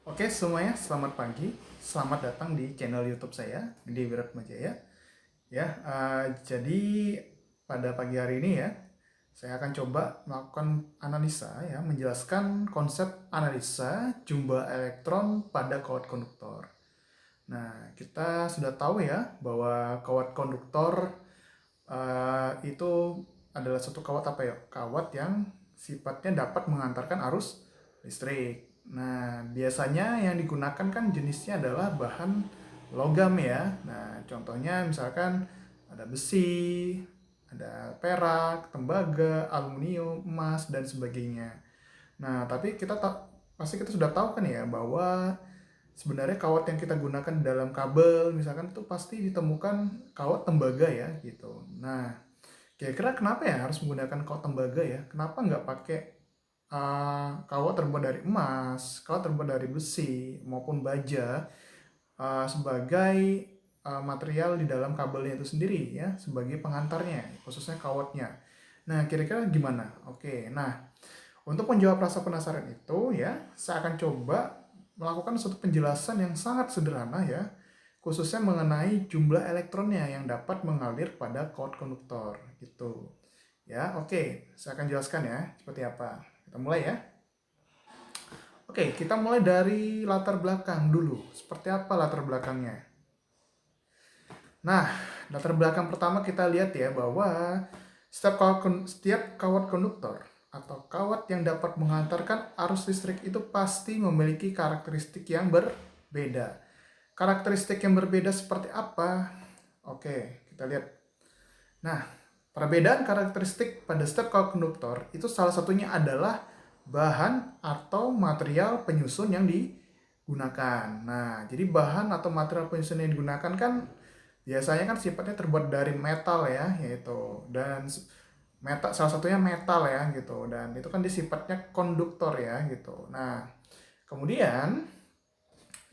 Oke semuanya, selamat pagi. Selamat datang di channel YouTube saya, di Wiratmajaya. Jadi pada pagi hari ini ya, saya akan coba melakukan analisa ya, menjelaskan konsep analisa jumlah elektron pada kawat konduktor. Nah, kita sudah tahu ya bahwa kawat konduktor itu adalah satu kawat apa ya? Kawat yang sifatnya dapat mengantarkan arus listrik. Nah, biasanya yang digunakan kan jenisnya adalah bahan logam ya. Nah, contohnya misalkan ada besi, ada perak, tembaga, aluminium, emas, dan sebagainya. Nah, tapi pasti kita sudah tahu kan ya bahwa sebenarnya kawat yang kita gunakan dalam kabel misalkan itu pasti ditemukan kawat tembaga ya gitu. Nah, kira-kira kenapa ya harus menggunakan kawat tembaga ya? Kenapa nggak pakai kawat terbuat dari emas, kawat terbuat dari besi maupun baja sebagai material di dalam kabelnya itu sendiri ya, sebagai pengantarnya, khususnya kawatnya. Nah, kira-kira gimana? Oke, nah untuk menjawab rasa penasaran itu ya, saya akan coba melakukan suatu penjelasan yang sangat sederhana ya, khususnya mengenai jumlah elektronnya yang dapat mengalir pada kawat konduktor gitu. Ya, oke, saya akan jelaskan ya seperti apa. Kita mulai ya. Oke, kita mulai dari latar belakang dulu. Seperti apa latar belakangnya? Nah, latar belakang pertama kita lihat ya bahwa setiap kawat konduktor atau kawat yang dapat mengantarkan arus listrik itu pasti memiliki karakteristik yang berbeda. Karakteristik yang berbeda seperti apa? Oke, kita lihat. Nah, perbedaan karakteristik pada setiap kawat konduktor itu salah satunya adalah bahan atau material penyusun yang digunakan. Nah, jadi bahan atau material penyusun yang digunakan kan biasanya kan sifatnya terbuat dari metal ya, yaitu dan metal salah satunya metal ya gitu, dan itu kan sifatnya konduktor ya gitu. Nah, kemudian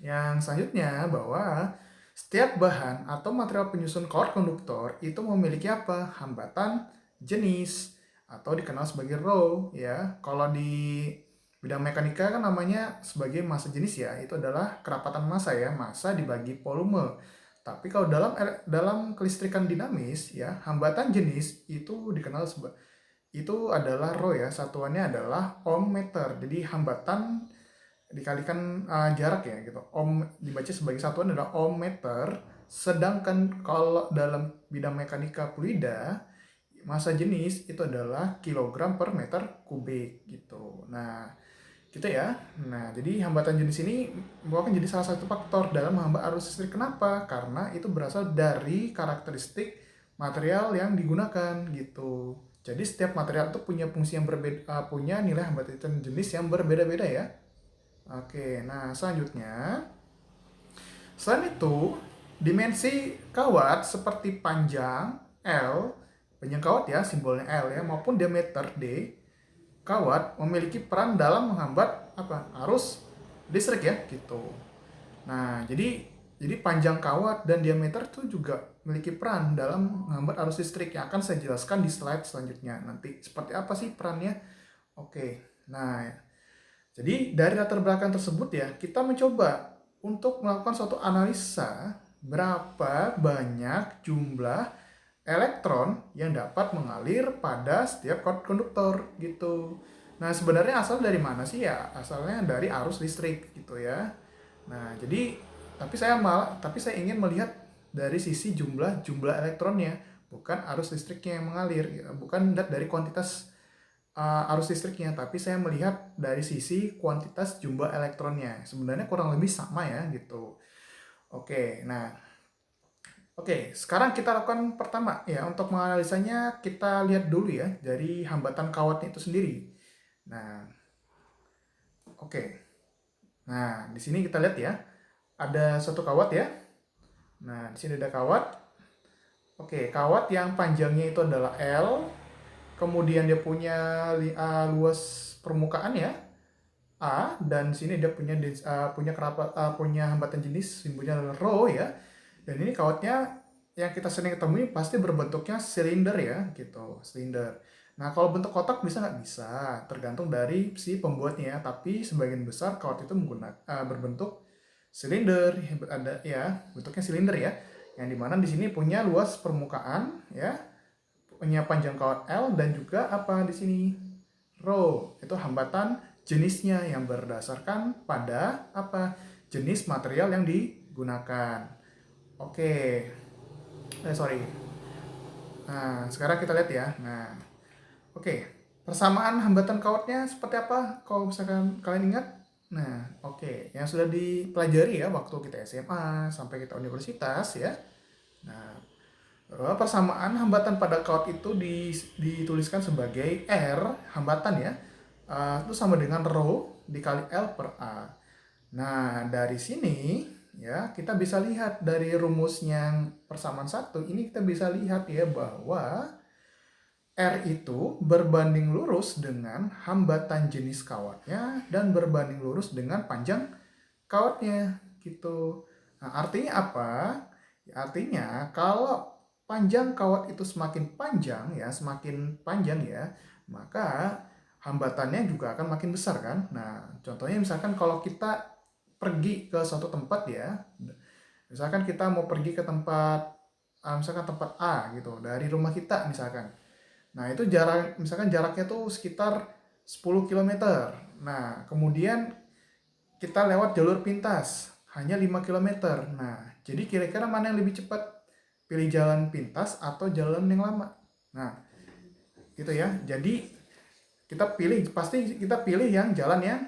yang selanjutnya bahwa setiap bahan atau material penyusun kawat konduktor itu memiliki apa? Hambatan jenis atau dikenal sebagai rho ya. Kalau di bidang mekanika kan namanya sebagai massa jenis ya. Itu adalah kerapatan massa ya, massa dibagi volume. Tapi kalau dalam kelistrikan dinamis ya, hambatan jenis itu dikenal sebagai itu adalah rho ya. Satuannya adalah ohm meter. Jadi hambatan dikalikan jarak ya gitu. Ohm dibaca sebagai satuan adalah ohm meter. Sedangkan kalau dalam bidang mekanika fluida, massa jenis itu adalah kilogram per meter kubik gitu. Nah, gitu ya. Nah, jadi hambatan jenis ini merupakan jadi salah satu faktor dalam menghambat arus listrik. Kenapa? Karena itu berasal dari karakteristik material yang digunakan gitu. Jadi setiap material itu punya fungsi yang berbeda, punya nilai hambatan jenis yang berbeda-beda ya. Oke, nah selanjutnya, selain itu, dimensi kawat seperti panjang L, panjang kawat ya, simbolnya L ya, maupun diameter D, kawat memiliki peran dalam menghambat apa? Arus listrik ya, gitu. Nah, jadi panjang kawat dan diameter itu juga memiliki peran dalam menghambat arus listrik yang akan saya jelaskan di slide selanjutnya. Nanti seperti apa sih perannya? Oke. Nah, jadi dari latar belakang tersebut ya, kita mencoba untuk melakukan suatu analisa berapa banyak jumlah elektron yang dapat mengalir pada setiap konduktor gitu. Nah, sebenarnya asal dari mana sih ya? Asalnya dari arus listrik gitu ya. Nah, jadi tapi saya ingin melihat dari sisi jumlah elektronnya, bukan arus listriknya yang mengalir, bukan dari kuantitas arus listriknya, tapi saya melihat dari sisi kuantitas jumlah elektronnya. Sebenarnya kurang lebih sama ya gitu. Oke, nah, oke, sekarang kita lakukan pertama ya, untuk menganalisanya kita lihat dulu ya dari hambatan kawatnya itu sendiri. Nah, oke. Nah, di sini kita lihat ya, ada satu kawat ya. Nah, di sini ada kawat. Oke, kawat yang panjangnya itu adalah L, kemudian dia punya luas permukaan ya A, dan sini dia punya hambatan jenis simbolnya adalah rho ya. Dan ini kawatnya yang kita sering temui pasti berbentuknya silinder ya gitu, silinder. Nah, kalau bentuk kotak bisa nggak? Bisa, tergantung dari si pembuatnya ya. Tapi sebagian besar kawat itu berbentuk silinder, ada ya, bentuknya silinder ya. Yang dimana di sini punya luas permukaan ya, punya panjang kawat L dan juga apa di sini rho. Itu hambatan jenisnya yang berdasarkan pada apa? Jenis material yang digunakan. Oke. Sorry. Nah, sekarang kita lihat ya. Nah, oke, persamaan hambatan kawatnya seperti apa? Kalau misalkan kalian ingat, nah, oke, yang sudah dipelajari ya waktu kita SMA sampai kita universitas ya. Nah, persamaan hambatan pada kawat itu dituliskan sebagai R hambatan ya, itu sama dengan rho dikali L per A. Nah, dari sini ya kita bisa lihat dari rumusnya persamaan satu ini kita bisa lihat ya bahwa R itu berbanding lurus dengan hambatan jenis kawatnya dan berbanding lurus dengan panjang kawatnya gitu. Nah, artinya apa? Ya, artinya kalau panjang kawat itu semakin panjang ya, maka hambatannya juga akan makin besar kan. Nah, contohnya misalkan kalau kita pergi ke suatu tempat ya, misalkan kita mau pergi ke tempat misalkan tempat A gitu dari rumah kita misalkan. Nah, itu misalkan jaraknya tuh sekitar 10 kilometer. Nah, kemudian kita lewat jalur pintas, hanya 5 kilometer. Nah, jadi kira-kira mana yang lebih cepat? Pilih jalan pintas atau jalan yang lama? Nah, gitu ya. Jadi, pasti kita pilih yang jalan yang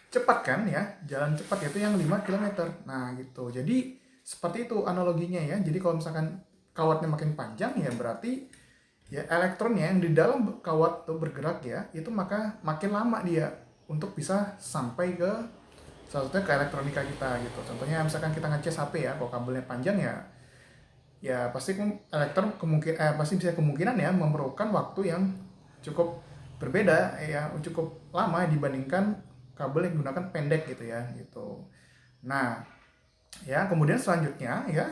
cepat kan ya. Jalan cepat yaitu yang 5 kilometer. Nah, gitu. Jadi, seperti itu analoginya ya. Jadi, kalau misalkan kawatnya makin panjang ya berarti ya elektronnya yang di dalam kawat itu bergerak ya itu maka makin lama dia untuk bisa sampai ke salah satunya ke elektronika kita gitu. Contohnya misalkan kita ngecas HP ya, kalau kabelnya panjang ya pasti pasti bisa kemungkinan ya memerlukan waktu yang cukup berbeda ya, cukup lama dibandingkan kabel yang digunakan pendek gitu ya gitu. Nah, ya kemudian selanjutnya ya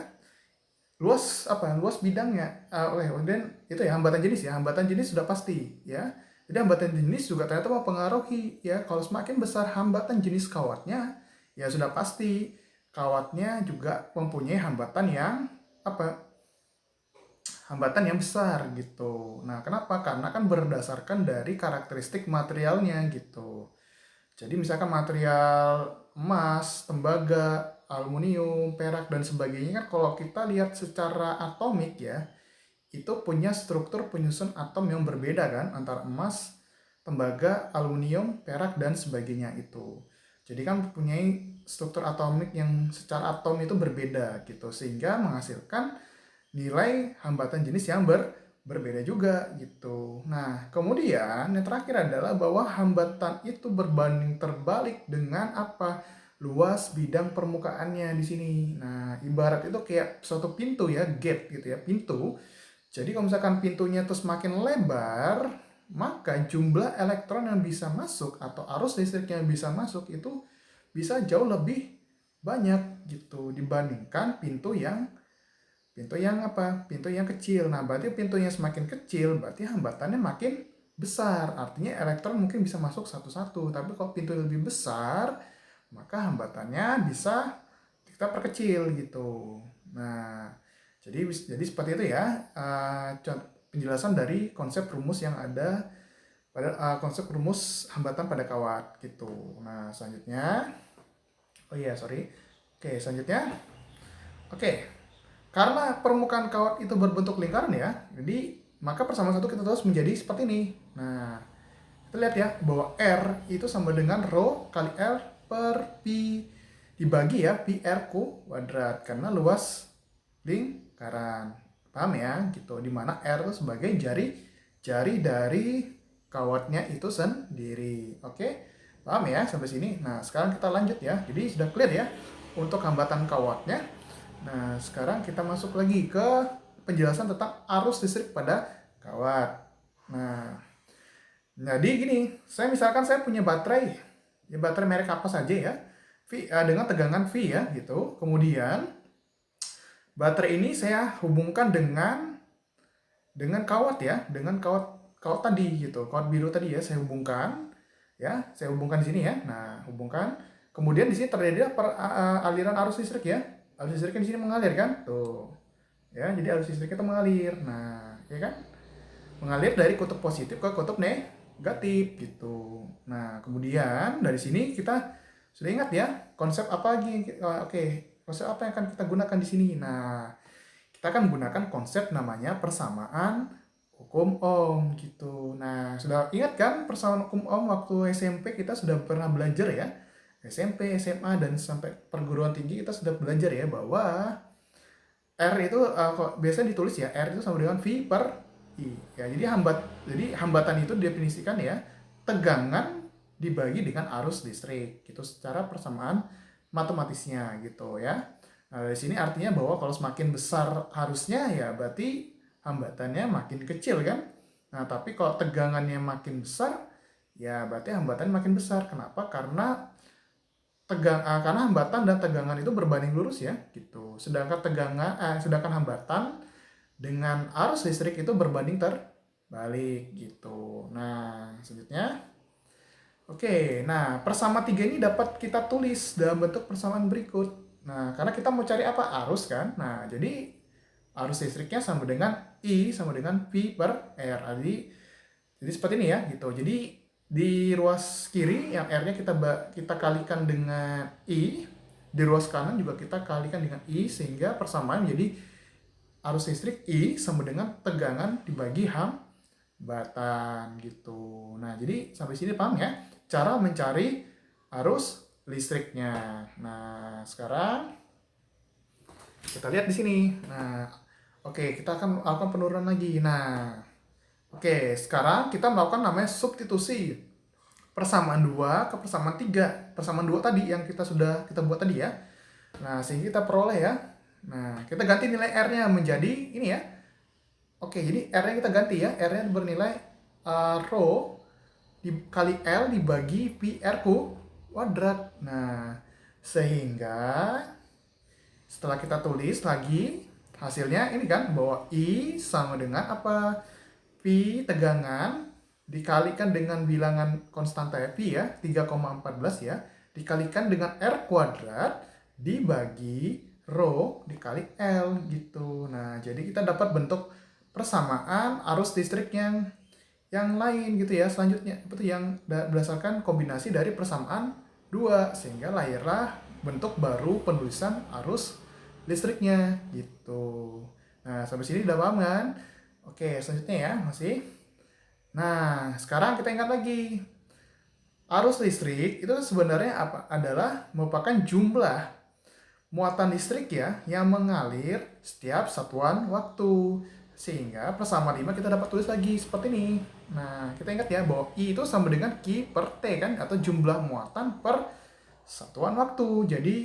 luas bidangnya. Kemudian itu ya hambatan jenis sudah pasti ya. Jadi hambatan jenis juga ternyata mempengaruhi ya. Kalau semakin besar hambatan jenis kawatnya ya sudah pasti kawatnya juga mempunyai hambatan yang besar gitu. Nah, kenapa? Karena kan berdasarkan dari karakteristik materialnya gitu. Jadi misalkan material emas, tembaga, aluminium, perak, dan sebagainya kan kalau kita lihat secara atomik ya, itu punya struktur penyusun atom yang berbeda kan antara emas, tembaga, aluminium, perak, dan sebagainya itu. Jadi kan mempunyai struktur atomik yang secara atom itu berbeda gitu, sehingga menghasilkan nilai hambatan jenis yang berbeda juga gitu. Nah, kemudian yang terakhir adalah bahwa hambatan itu berbanding terbalik dengan apa? Luas bidang permukaannya di sini. Nah, ibarat itu kayak suatu pintu ya, gate gitu ya, pintu. Jadi kalau misalkan pintunya terus makin lebar, maka jumlah elektron yang bisa masuk atau arus listrik yang bisa masuk itu bisa jauh lebih banyak gitu dibandingkan pintu yang kecil. Nah, berarti pintunya semakin kecil, berarti hambatannya makin besar. Artinya elektron mungkin bisa masuk satu-satu. Tapi kalau pintu lebih besar, maka hambatannya bisa kita perkecil gitu. Nah, jadi seperti itu ya. Penjelasan dari konsep rumus yang ada pada konsep rumus hambatan pada kawat gitu. Nah, selanjutnya, oh iya sorry. Oke, selanjutnya, oke. Karena permukaan kawat itu berbentuk lingkaran ya, jadi maka persamaan satu kita terus menjadi seperti ini. Nah, kita lihat ya bahwa R itu sama dengan rho kali R per pi dibagi ya pi R kuadrat karena luas lingkaran. Paham ya? Gitu. Dimana R itu sebagai jari dari kawatnya itu sendiri. Oke? Paham ya sampai sini? Nah, sekarang kita lanjut ya. Jadi sudah clear ya untuk hambatan kawatnya. Nah, sekarang kita masuk lagi ke penjelasan tentang arus listrik pada kawat. Nah, jadi gini, misalkan saya punya baterai, ya baterai merek apa saja ya, dengan tegangan V ya, gitu. Kemudian baterai ini saya hubungkan dengan kawat ya, dengan kawat kawat tadi gitu, kawat biru tadi ya, saya hubungkan di sini ya. Nah, hubungkan. Kemudian di sini terjadi aliran arus listrik ya. Arus listriknya di sini mengalir kan? Tuh. Ya, jadi arus listriknya itu mengalir. Nah, ya kan? Mengalir dari kutub positif ke kutub negatif gitu. Nah, kemudian dari sini kita sudah ingat ya konsep apa lagi? Oke, konsep apa yang akan kita gunakan di sini? Nah, kita akan menggunakan konsep namanya persamaan hukum Ohm gitu. Nah, sudah ingat kan persamaan hukum Ohm waktu SMP kita sudah pernah belajar ya. SMP, SMA, dan sampai perguruan tinggi kita sudah belajar ya bahwa R itu biasanya ditulis ya, R itu sama dengan V per I. Ya, jadi hambatan itu definisikan ya tegangan dibagi dengan arus listrik gitu secara persamaan matematisnya gitu ya. Nah, dari sini artinya bahwa kalau semakin besar arusnya ya berarti hambatannya makin kecil kan. Nah, tapi kalau tegangannya makin besar ya berarti hambatan makin besar. Kenapa? Karena hambatan dan tegangan itu berbanding lurus ya gitu. Sedangkan hambatan dengan arus listrik itu berbanding terbalik gitu. Nah, selanjutnya oke, nah persama tiga ini dapat kita tulis dalam bentuk persamaan berikut. Nah, karena kita mau cari apa? Arus kan? Nah, jadi arus listriknya sama dengan I sama dengan V per R. Jadi seperti ini ya gitu. Jadi di ruas kiri yang R-nya kita kalikan dengan I, di ruas kanan juga kita kalikan dengan I sehingga persamaan menjadi arus listrik I sama dengan tegangan dibagi hambatan gitu. Nah, jadi sampai sini paham ya cara mencari arus listriknya. Nah, sekarang kita lihat di sini. Nah, oke, kita akan melakukan penurunan lagi. Nah, oke, sekarang kita melakukan namanya substitusi persamaan 2 ke persamaan 3. Persamaan 2 tadi yang kita buat tadi ya. Nah, sehingga kita peroleh ya. Nah, kita ganti nilai R-nya menjadi ini ya. Oke, jadi R-nya kita ganti ya. R-nya bernilai rho dikali L dibagi PR kuadrat. Nah, sehingga setelah kita tulis lagi hasilnya ini kan bahwa I sama dengan apa? P tegangan dikalikan dengan bilangan konstanta P ya, 3,14 ya, dikalikan dengan R kuadrat dibagi rho dikali L gitu. Nah, jadi kita dapat bentuk persamaan arus listrik yang lain gitu ya. Selanjutnya itu yang berdasarkan kombinasi dari persamaan dua sehingga lahirlah bentuk baru penulisan arus listriknya gitu. Nah, sampai sini udah paham kan? Oke, selanjutnya ya, masih. Nah, sekarang kita ingat lagi. Arus listrik itu sebenarnya adalah merupakan jumlah muatan listrik ya yang mengalir setiap satuan waktu. Sehingga persamaan 5 kita dapat tulis lagi seperti ini. Nah, kita ingat ya bahwa I itu sama dengan Q per T kan atau jumlah muatan per satuan waktu. Jadi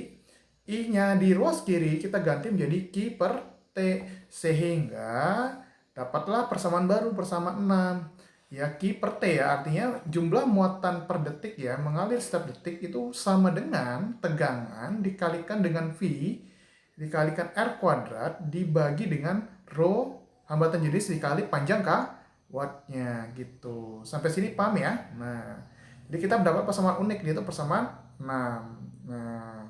I-nya di ruas kiri kita ganti menjadi Q per T sehingga dapatlah persamaan baru, persamaan 6. Ya, Q per T ya, artinya jumlah muatan per detik ya, mengalir setiap detik itu sama dengan tegangan dikalikan dengan V, dikalikan R kuadrat, dibagi dengan rho, hambatan jenis dikali panjang wattnya gitu. Sampai sini paham ya? Nah, jadi kita mendapat persamaan unik, yaitu persamaan 6. Nah,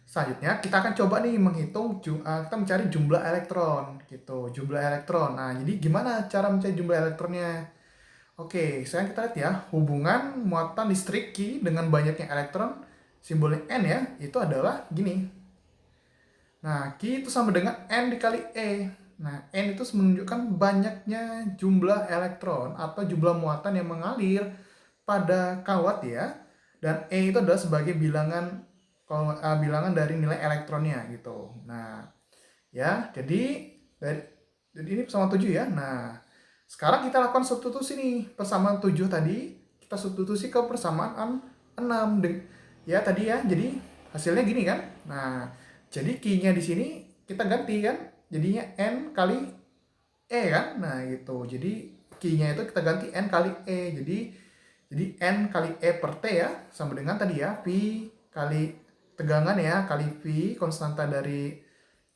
selanjutnya kita akan coba nih menghitung, kita mencari jumlah elektron gitu, jumlah elektron. Nah, jadi gimana cara mencari jumlah elektronnya? Oke, sekarang kita lihat ya, hubungan muatan listrik Q dengan banyaknya elektron, simbolnya N ya, itu adalah gini. Nah, Q itu sama dengan N dikali E. Nah, N itu menunjukkan banyaknya jumlah elektron atau jumlah muatan yang mengalir pada kawat ya. Dan E itu adalah sebagai bilangan dari nilai elektronnya gitu. Nah, ya, jadi ini persamaan 7 ya. Nah, sekarang kita lakukan substitusi nih. Persamaan 7 tadi kita substitusi ke persamaan 6. Ya, tadi ya. Jadi hasilnya gini kan. Nah, jadi Q-nya di sini kita ganti kan. Jadinya N kali E kan. Nah, gitu. Jadi Q-nya itu kita ganti N kali E. Jadi N kali E per T ya, sama dengan tadi ya, V kali tegangan ya, kali V, konstanta dari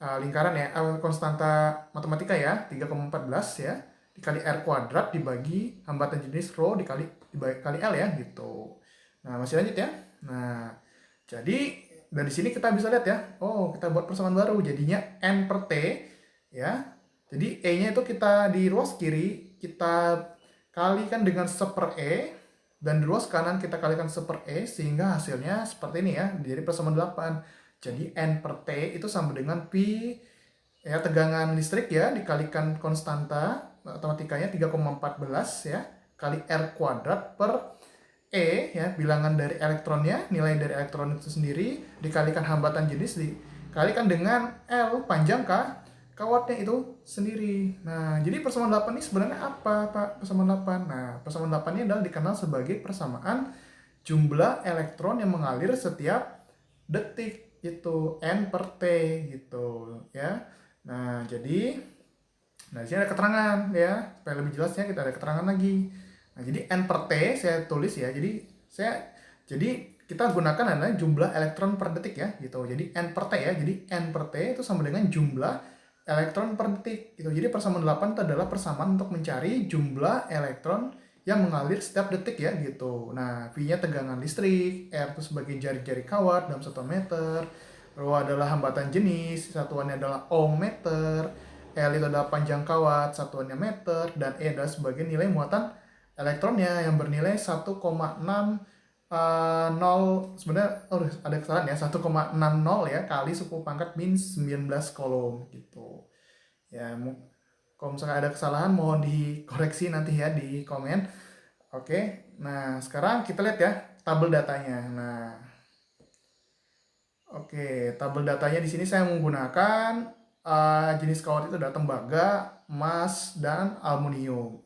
lingkaran ya, konstanta matematika ya, 3,14 ya, dikali R kuadrat dibagi hambatan jenis rho dibagi kali L ya gitu. Nah, masih lanjut ya. Nah, jadi dari sini kita bisa lihat ya. Oh, kita buat persamaan baru jadinya N per T ya. Jadi E-nya itu kita di ruas kiri kita kalikan dengan 1/E dan di ruas kanan kita kalikan 1/E sehingga hasilnya seperti ini ya. Jadi persamaan 8. Jadi N per T itu sama dengan pi ya tegangan listrik ya dikalikan konstanta matematikanya 3,14 ya kali R kuadrat per E ya bilangan dari elektronnya, nilai dari elektron itu sendiri dikalikan hambatan jenis dikalikan dengan L panjang kawatnya itu sendiri. Nah, jadi persamaan 8 ini sebenarnya apa, Pak? Persamaan 8. Nah, persamaan 8 ini adalah dikenal sebagai persamaan jumlah elektron yang mengalir setiap detik itu N per T gitu ya. Nah, di sini ada keterangan ya, supaya lebih jelasnya kita ada keterangan lagi. Nah, jadi N per T saya tulis ya. Jadi kita gunakan adalah jumlah elektron per detik ya gitu. Jadi N per T ya. Jadi N per T itu sama dengan jumlah elektron per detik gitu. Jadi persamaan 8 itu adalah persamaan untuk mencari jumlah elektron yang mengalir setiap detik ya gitu. Nah, V-nya tegangan listrik, R itu sebagai jari-jari kawat dalam 1 meter, Rho adalah hambatan jenis, satuannya adalah ohm meter, L itu adalah panjang kawat, satuannya meter, dan E adalah sebagai nilai muatan elektronnya yang bernilai 1,6 sebenarnya ada kesalahan ya 1,60 ya kali 10⁻⁻19 kolom gitu ya. Kalau misalnya ada kesalahan mohon dikoreksi nanti ya di komen. Oke, nah sekarang kita lihat ya tabel datanya. Nah, oke, tabel datanya di sini saya menggunakan jenis kawat itu adalah tembaga, emas, dan aluminium.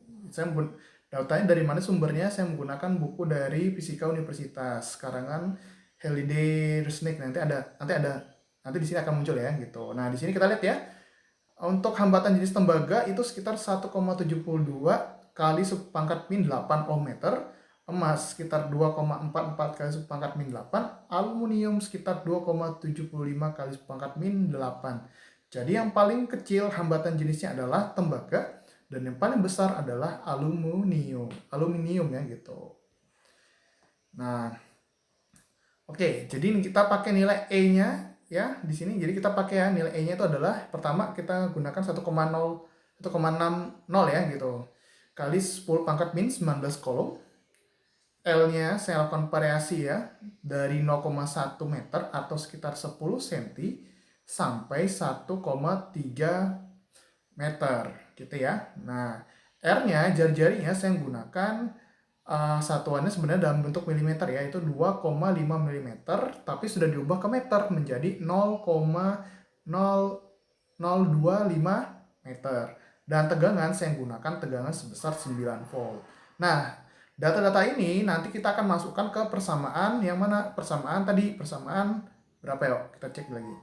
Datanya dari mana sumbernya? Saya menggunakan buku dari Fisika Universitas karangan Halliday Resnick. Nanti di sini akan muncul ya gitu. Nah, di sini kita lihat ya. Untuk hambatan jenis tembaga itu sekitar 1,72 kali 10⁻⁸ ohm meter, emas sekitar 2,44 kali 10⁻⁸, aluminium sekitar 2,75 kali 10⁻⁸. Jadi yang paling kecil hambatan jenisnya adalah tembaga dan yang paling besar adalah aluminium ya gitu. Nah, oke, jadi kita pakai nilai E-nya ya di sini. Jadi kita pakai ya nilai E-nya itu adalah pertama kita gunakan 1,60 ya gitu. Kali 10⁻⁻19 kolom. L-nya saya lakukan variasi ya dari 0,1 meter atau sekitar 10 cm sampai 1,3 meter gitu ya. Nah, R-nya jari-jarinya saya gunakan satuannya sebenarnya dalam bentuk milimeter ya, itu 2,5 mm, tapi sudah diubah ke meter menjadi 0,0025 meter. Dan tegangan saya gunakan tegangan sebesar 9 volt. Nah, data-data ini nanti kita akan masukkan ke persamaan yang mana? Persamaan berapa ya? Kita cek lagi.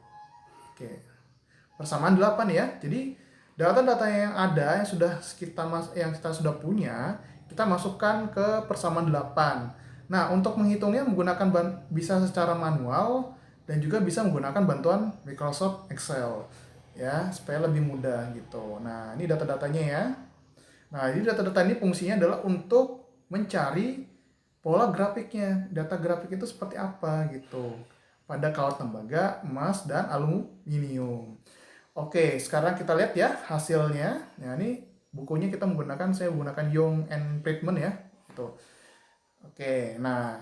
Oke. Persamaan 8 ya. Jadi data-data yang ada yang kita sudah punya, kita masukkan ke persamaan 8. Nah, untuk menghitungnya bisa secara manual dan juga bisa menggunakan bantuan Microsoft Excel ya, supaya lebih mudah gitu. Nah, ini data-datanya ya. Nah, ini data-data ini fungsinya adalah untuk mencari pola grafiknya. Data grafik itu seperti apa gitu pada kawat tembaga, emas, dan aluminium. Oke, sekarang kita lihat ya hasilnya. Nah, ini bukunya saya menggunakan Young and Friedman ya. Gitu. Oke, nah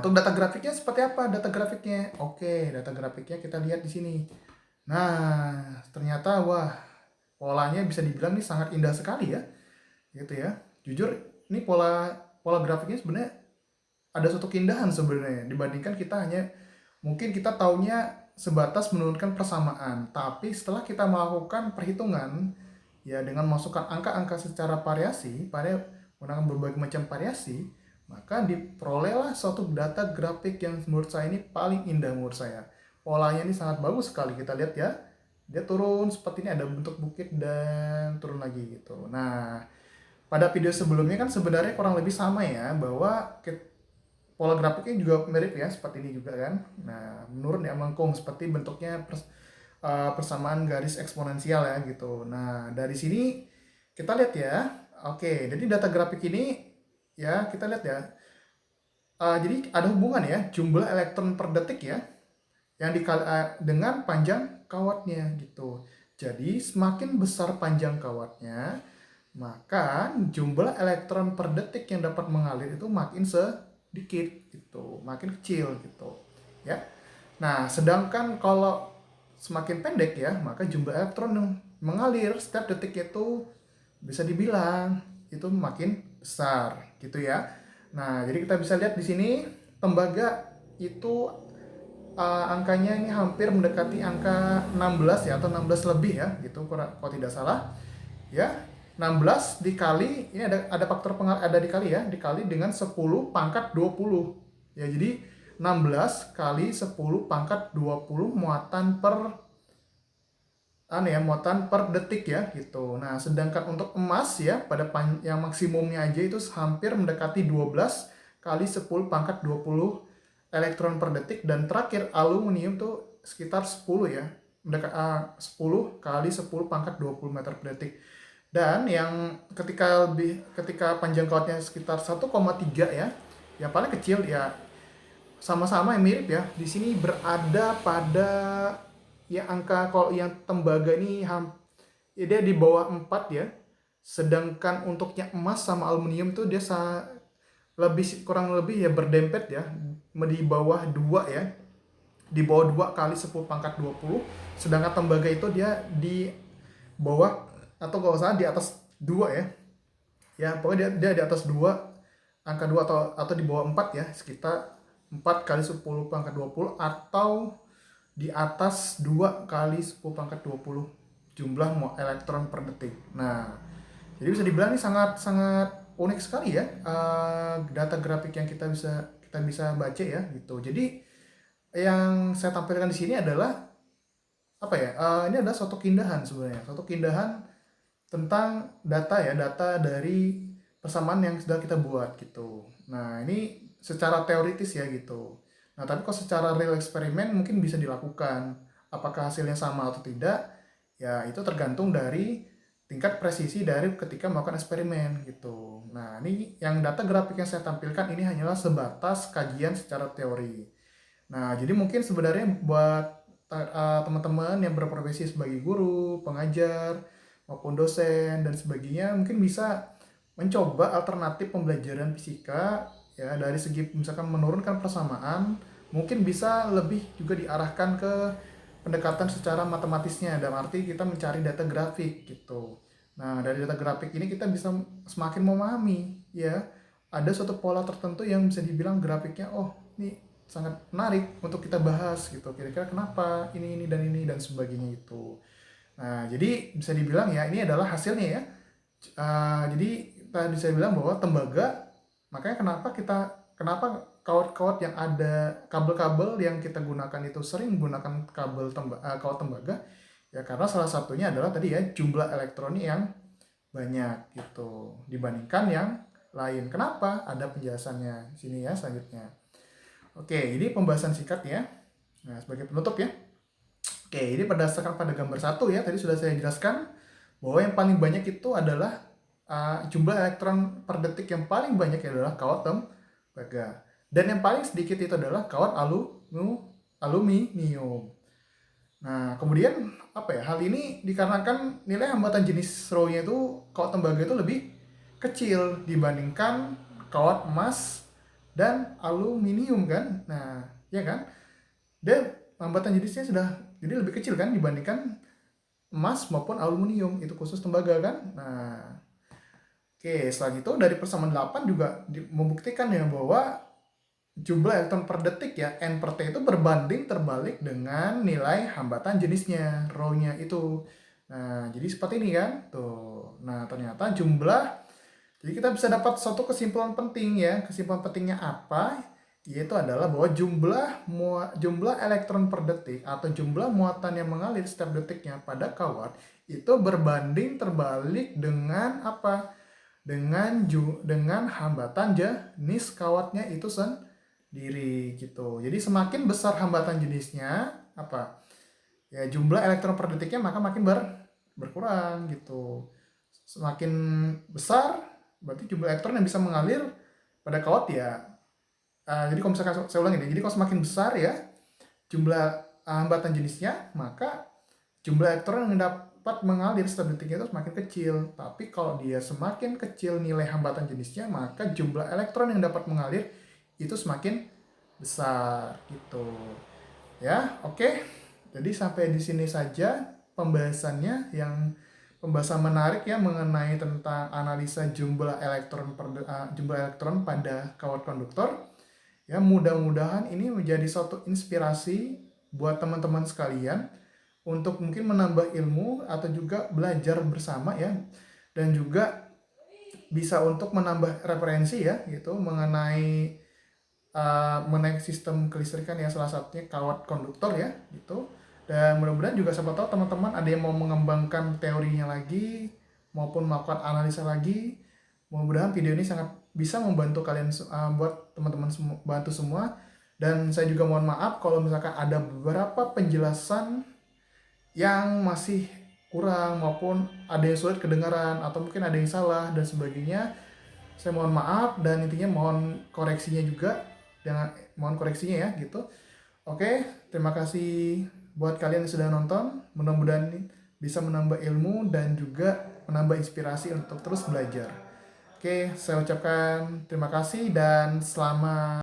untuk data grafiknya seperti apa? Data grafiknya. Oke, data grafiknya kita lihat di sini. Nah, ternyata wah, polanya bisa dibilang ini sangat indah sekali ya. Gitu ya. Jujur, ini pola grafiknya sebenarnya ada suatu keindahan sebenarnya dibandingkan mungkin kita taunya sebatas menurunkan persamaan, tapi setelah kita melakukan perhitungan ya dengan masukkan angka-angka secara menggunakan berbagai macam variasi, maka diperolehlah suatu data grafik yang menurut saya ini paling indah menurut saya. Polanya ini sangat bagus sekali, kita lihat ya. Dia turun seperti ini, ada bentuk bukit dan turun lagi gitu. Nah, pada video sebelumnya kan sebenarnya kurang lebih sama ya, bahwa pola grafiknya juga mirip ya, seperti ini juga kan. Nah, menurun ya melengkung seperti bentuknya persamaan garis eksponensial ya gitu. Nah, dari sini kita lihat ya. Oke, jadi data grafik ini ya kita lihat ya. Jadi ada hubungan ya jumlah elektron per detik ya yang dikali dengan panjang kawatnya gitu. Jadi semakin besar panjang kawatnya, maka jumlah elektron per detik yang dapat mengalir itu makin sedikit gitu, makin kecil gitu. Ya. Nah, sedangkan kalau semakin pendek ya, maka jumlah elektron yang mengalir setiap detik itu bisa dibilang itu makin besar gitu ya. Nah, jadi kita bisa lihat di sini tembaga itu angkanya ini hampir mendekati angka 16 ya atau 16 lebih ya gitu kalau tidak salah. Ya, 16 dikali ini ada faktor ada dikali ya, dikali dengan 10 pangkat 20. Ya, jadi 16 kali 10 pangkat 20 muatan per detik ya gitu. Nah, sedangkan untuk emas ya pada yang maksimumnya aja itu hampir mendekati 12 kali 10 pangkat 20 elektron per detik, dan terakhir aluminium tuh sekitar 10 ya. 10 kali 10 pangkat 20 meter per detik. Dan yang ketika panjang kawatnya sekitar 1,3 ya, yang paling kecil ya sama-sama yang mirip ya. Di sini berada pada ya angka, kalau yang tembaga ini ya dia di bawah 4 ya. Sedangkan untuknya emas sama aluminium tuh dia kurang lebih ya berdempet ya di bawah 2 ya. Di bawah 2 kali 10 pangkat 20. Sedangkan tembaga itu dia di bawah atau kalau salah di atas 2 ya. Ya, pokoknya dia di atas 2, angka 2 atau di bawah 4 ya, sekitar 4 kali 10 pangkat 20 atau di atas 2 kali 10 pangkat 20 jumlah elektron per detik. Nah, jadi bisa dibilang ini sangat unik sekali ya data grafik yang kita bisa baca ya gitu. Jadi yang saya tampilkan di sini adalah apa ya? Ini adalah suatu keindahan sebenarnya, suatu keindahan tentang data dari persamaan yang sudah kita buat gitu. Nah, ini secara teoritis ya gitu. Nah, tapi kalau secara real eksperimen mungkin bisa dilakukan. Apakah hasilnya sama atau tidak? Ya, itu tergantung dari tingkat presisi dari ketika melakukan eksperimen gitu. Nah, ini yang data grafik yang saya tampilkan ini hanyalah sebatas kajian secara teori. Nah, jadi mungkin sebenarnya buat teman-teman yang berprofesi sebagai guru, pengajar, maupun dosen dan sebagainya mungkin bisa mencoba alternatif pembelajaran fisika ya, dari segi misalkan menurunkan persamaan, mungkin bisa lebih juga diarahkan ke pendekatan secara matematisnya, dalam arti kita mencari data grafik gitu. Nah, dari data grafik ini kita bisa semakin memahami ya, ada suatu pola tertentu yang bisa dibilang grafiknya, oh ini sangat menarik untuk kita bahas gitu, kira-kira kenapa ini dan sebagainya itu. Nah, jadi bisa dibilang ya ini adalah hasilnya ya. Jadi kita bisa bilang bahwa tembaga, makanya kenapa kawat-kawat yang ada kabel-kabel yang kita gunakan itu sering menggunakan kawat tembaga ya, karena salah satunya adalah tadi ya jumlah elektronnya yang banyak gitu dibandingkan yang lain. Kenapa? Ada penjelasannya di sini ya selanjutnya. Oke, ini pembahasan singkat ya. Nah, sebagai penutup ya. Oke, ini berdasarkan pada gambar 1 ya, tadi sudah saya jelaskan bahwa yang paling banyak itu adalah jumlah elektron per detik yang paling banyak adalah kawat tembaga. Dan yang paling sedikit itu adalah kawat aluminium. Nah, kemudian apa ya? Hal ini dikarenakan nilai hambatan jenis rho-nya itu kawat tembaga itu lebih kecil dibandingkan kawat emas dan aluminium kan. Nah, ya kan? Dan hambatan jenisnya sudah jadi lebih kecil kan dibandingkan emas maupun aluminium, itu khusus tembaga kan. Nah, oke, selain itu dari persamaan 8 juga membuktikan ya bahwa jumlah elektron per detik ya, N per T itu berbanding terbalik dengan nilai hambatan jenisnya, rho-nya itu. Nah, jadi seperti ini kan. Tuh. Nah, ternyata jadi kita bisa dapat suatu kesimpulan penting ya. Kesimpulan pentingnya apa? Yaitu adalah bahwa jumlah elektron per detik atau jumlah muatan yang mengalir setiap detiknya pada kawat itu berbanding terbalik dengan apa? Dengan hambatan jenis kawatnya itu sendiri gitu. Jadi semakin besar hambatan jenisnya apa? Ya jumlah elektron per detiknya maka makin berkurang gitu. semakin besar berarti jumlah elektron yang bisa mengalir pada kawat ya. Jadi kalau misalkan saya ulangi nih, jadi kalau semakin besar ya jumlah hambatan jenisnya, maka jumlah elektron yang dapat mengalir setiap detiknya itu semakin kecil. Tapi kalau dia semakin kecil nilai hambatan jenisnya, maka jumlah elektron yang dapat mengalir itu semakin besar gitu. Ya, oke. Jadi sampai di sini saja pembahasannya, yang pembahasan menarik ya mengenai tentang analisa jumlah elektron pada kawat konduktor. Ya, mudah-mudahan ini menjadi suatu inspirasi buat teman-teman sekalian untuk mungkin menambah ilmu atau juga belajar bersama ya, dan juga bisa untuk menambah referensi ya gitu mengenai sistem kelistrikan ya, salah satunya kawat konduktor ya gitu. Dan mudah-mudahan juga siapa tahu teman-teman ada yang mau mengembangkan teorinya lagi maupun melakukan analisa lagi. Mudah-mudahan video ini sangat bisa membantu kalian, buat teman-teman bantu semua. Dan saya juga mohon maaf kalau misalkan ada beberapa penjelasan yang masih kurang maupun ada yang sulit kedengaran atau mungkin ada yang salah dan sebagainya. Saya mohon maaf dan intinya mohon koreksinya juga, mohon koreksinya ya gitu. Oke, terima kasih buat kalian yang sudah nonton. Mudah-mudahan bisa menambah ilmu dan juga menambah inspirasi untuk terus belajar. Oke, saya ucapkan terima kasih dan selamat